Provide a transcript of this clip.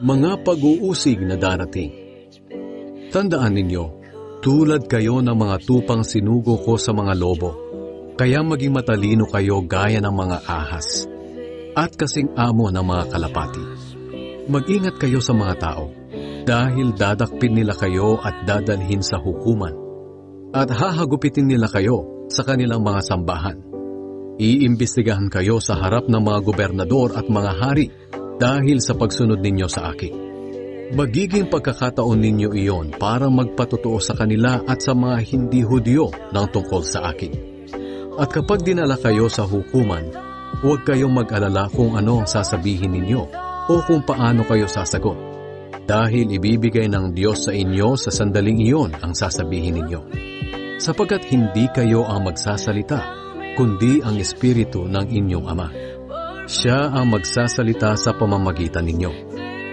Mga pag-uusig na darating. Tandaan ninyo, tulad kayo ng mga tupang sinugo ko sa mga lobo, kaya maging matalino kayo gaya ng mga ahas, at kasing amo ng mga kalapati. Mag-ingat kayo sa mga tao, dahil dadakpin nila kayo at dadalhin sa hukuman, at hahagupitin nila kayo sa kanilang mga sambahan. Iimbestigahan kayo sa harap ng mga gobernador at mga hari dahil sa pagsunod ninyo sa akin. Magiging pagkakataon ninyo iyon para magpatotoo sa kanila at sa mga hindi Hudyo ng tungkol sa akin. At kapag dinala kayo sa hukuman, huwag kayong mag-alala kung ano ang sasabihin ninyo o kung paano kayo sasagot, dahil ibibigay ng Diyos sa inyo sa sandaling iyon ang sasabihin ninyo. Sapagkat hindi kayo ang magsasalita, kundi ang Espiritu ng inyong Ama. Siya ang magsasalita sa pamamagitan ninyo.